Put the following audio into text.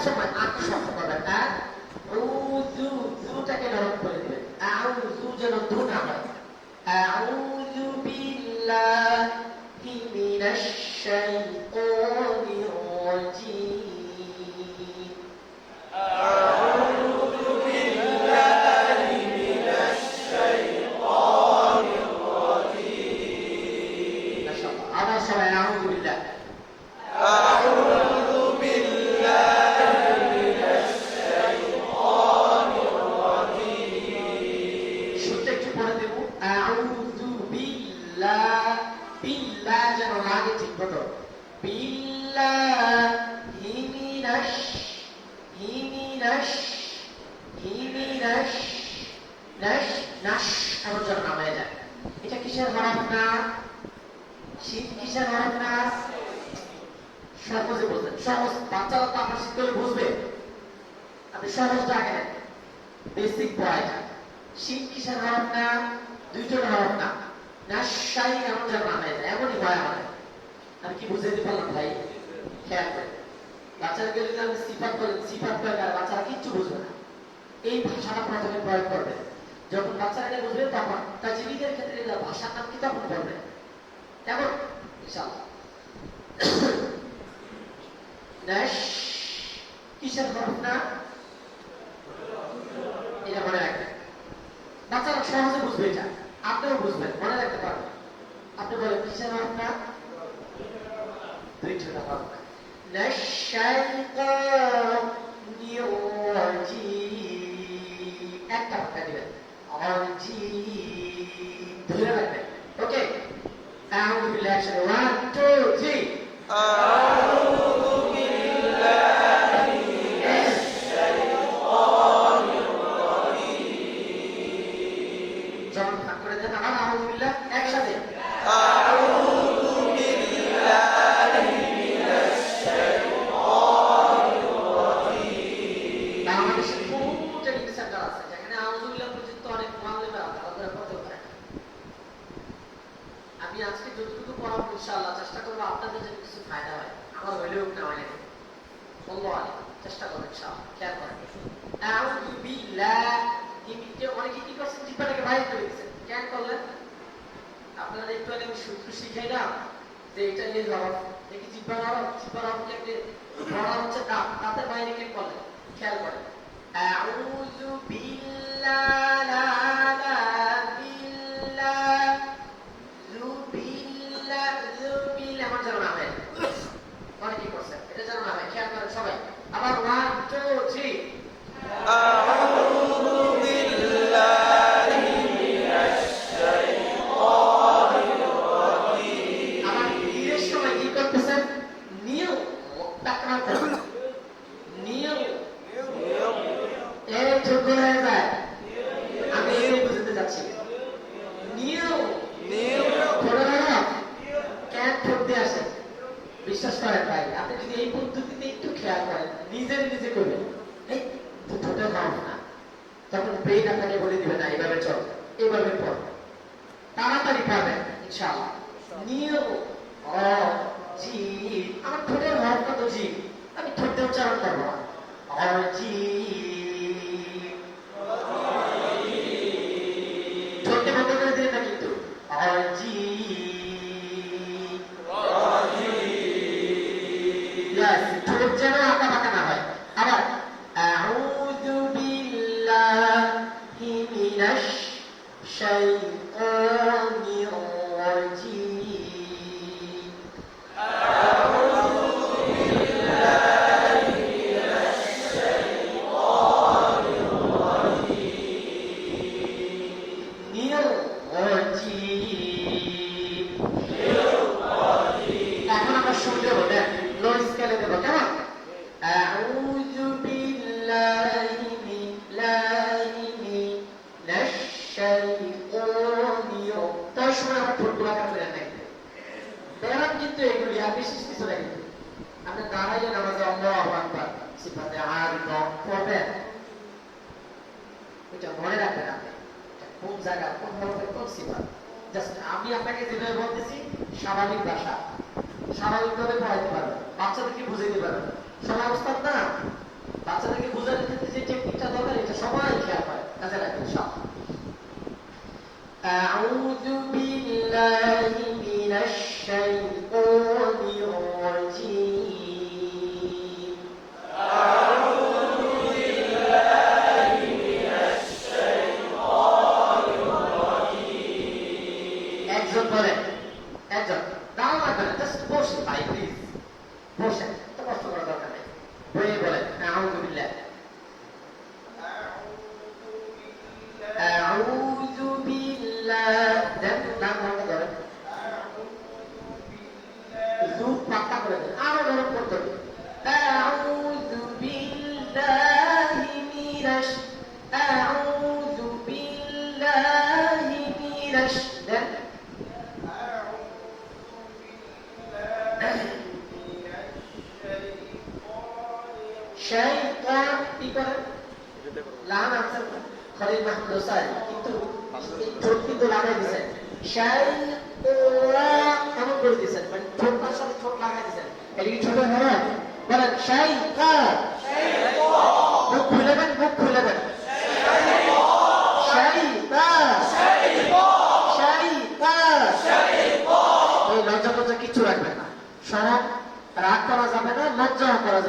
সময় আত্ম শব্দ করবেন না, আউযু জুটাকে নরম করে দিবেন, আউযু যেন ধু না হয়। আউযু বিল্লাহি মিনাশ শাইতানির রাজীম। أعوذ بالله من الشيطان الرجيم. মাশাআল্লাহ। আবার সবাই আউযু বিল্লাহ। أعوذ بالله من الشيطان الرجيم. শুরুতে একটু পড়ে দেব, আউযু বিল্লাহ, বিল্লাহ যেন লাগে ঠিক মতো, বিল্লাহি মিনাশ নাশ নাশ এমন যেন না হয়ে যায়। এটা কিসের হরফ না? শীত কিসের হরফ না? সহজে বুঝবেন, সহজ বাচ্চারা তো আপনার শীত করে বুঝবে, আপনি সহজটা আগে নেন, বেসিক পড়াইটা। শীত কিসের হরফ না? দুইটার হরফ না, নাশাই এমন যেন না হয়ে যায়, এমনই হয় আমাদের। আমি কি বুঝাইতে পারলাম ভাই? খেয়াল করেন, বাচ্চাদেরকে যদি আমি সিফাত বলেন, সিফাত প্রয়োগ আর বাচ্চারা কিচ্ছু বুঝবে না। এই ভাষাটা প্রথমে প্রয়োগ করবে, যখন বাচ্চারা এটা বুঝবে তখন তাজবিদের ক্ষেত্রে এটা ভাষার নাম কি তখন বলবে, কেমন? ইনশাআল্লাহ। নাশ কিসের হরফ না? এটা মনে রাখবেন, বাচ্চারা সহজে বুঝবে, এটা আপনিও বুঝবেন, মনে রাখতে পারবেন। আপনি বলেন কিসের হরফ না? দুইটা হরফ। নাশাইতানির রাজীম, একটা বাক্য দিবেন, রাজীম ধরে রাখবেন। ওকে, আউযু বিল্লাহি একসাথে 1 2 3। أعوذ بالله من الشيطان الرجيم. যখন ভাগ করে দেন আবার আউযু বিল্লাহ একসাথে, أعوذ بالله من الشيطان الرجيم. বাংলাদেশের বহু ট্রেনিং সেন্টার আছে যেখানে আউযু বিল্লাহ পর্যন্ত অনেক মুআল্লিমরা তারা পড়তে পারে। আমি আজকে যতটুকু পড়াবো ইনশাআল্লাহ চেষ্টা করবো আপনাদের জন্য কিছু ফায়দা হয়, আমার হইলেও না হয় না, আল্লাহ আলাইকুম, চেষ্টা করবো ইনশাআল্লাহ। খেয়াল করেন, আউযু বিল্লাহি মিনতে অনেকে কি করছেন, জিহ্বাটাকে বাইরে করে দিয়েছেন, কেন করলেন? আপনারা একটু আগে আমি সূত্র শিখাই না যে এটা নিয়ে হরফ, দেখি জিহ্বার হরফ, জিহ্বার হরফকে পড়া হচ্ছে দাঁত, দাঁতের বাইরে কেন করলেন? খেয়াল করেন, আউযু বিল্লাহ আমার যেন না হয়, অনেকে করছেন, এটা যেন না হয়, খেয়াল করেন সবাই। আবার 1 2 3। أعوذ بالله من الشيطان الرجيم. আবার ধীরের সময় কি করতেছেন? নিউ টাকরান করবেন, নিউ এই ছোট হয়ে যায়, আমি এই বুঝতে যাচ্ছি, নিউ ছোট হয় না, কেন ঠকতে আসে? বিশ্বাস করেন ভাই, আপনি যদি এই পদ্ধতিতে একটু খেয়াল করেন, নিজে করবেন, এই তো ছোট হরফ না, তখন ব্রেন আপনাকে বলে দিবে না এইভাবে চল, এইভাবে পড়, তাড়াতাড়ি পাবেন ইনশাআল্লাহ। নিউ ও জি, আমার ঠোঁটের হরফটা তো জি, আমি ঠোঁটে উচ্চারণ করবো না, আর জি ঠোঁটে বন্ধ করে দিলেন না কিন্তু, আর জি ঠোঁট যেন আঁকা বাঁকা না হয়। আবার আউযু বিল্লাহি মিনাশ শাইতানির রাজীম। أعوذ بالله من الشيطان الرجيم. নির রাজীম। এখন আমরা শুরু দেবো, দেখ লো স্কেলে দেবো, কেমন? আউযু বিল্লাহি মিনাশ শাইতানির, তার সময় আমার ঠোঁটগুলো কাছে রাখতে ব্যায়াম কিন্তু এগুলি আর বিশেষ কিছু না, কিন্তু আপনি দাঁড়াইলে নামাজে আল্লাহু আকবার সিফাতে আর পড়বেন, ওইটা মনে রাখবেন আপনি কোন জায়গা, কোন হরফের কোন সিফাত। জাস্ট আমি আপনাকে যেভাবে বলতেছি স্বাভাবিক ভাষা, স্বাভাবিকভাবে পড়াইতে পারবেন, বাচ্চাদেরকে বুঝাইতে পারবেন। সবাই উস্তাদ না, বাচ্চাদেরকে বোঝানোর ক্ষেত্রে যে টেকনিকটা দরকার এটা সবাই খেয়াল করে, কাজে রাখবেন সব। أعوذ بالله من الشيطان الرجيم একজন বলেন, একজন দাও লাগবে না, জাস্ট বসে ভাই প্লিজ বসেন, তো কষ্ট করার দরকার নেই, বলে বলেন আউযু বিল্লাহ। আউযু বিল্লাহ, দেন নাম বন্ধ করেন, জুম পাক্কা করে দেন, আরো নরম করতে হবে। আউযু বিল্লাহি মিনাশ, আউযু বিল্লাহি মিনাশ, দেন শাইতান কি করেন, লান আনসার খলিল মাহমুদ হোসাইন, কিন্তু ঠোঁট কিন্তু লাগাই দিয়েছেন, শাইতান এমন করে দিয়েছেন, মানে ঠোঁটটার সাথে ঠোঁট লাগাই দিয়েছেন, এটা কি ছোট হবে? বলেন শাইতান, মুখ খুলে দেন, মুখ খুলে দেন, শাইতান, শাইতান, এই লজ্জা টজ্জা কিচ্ছু রাখবেন না, সরব রাগ করা যাবে না, লজ্জা করা যাবে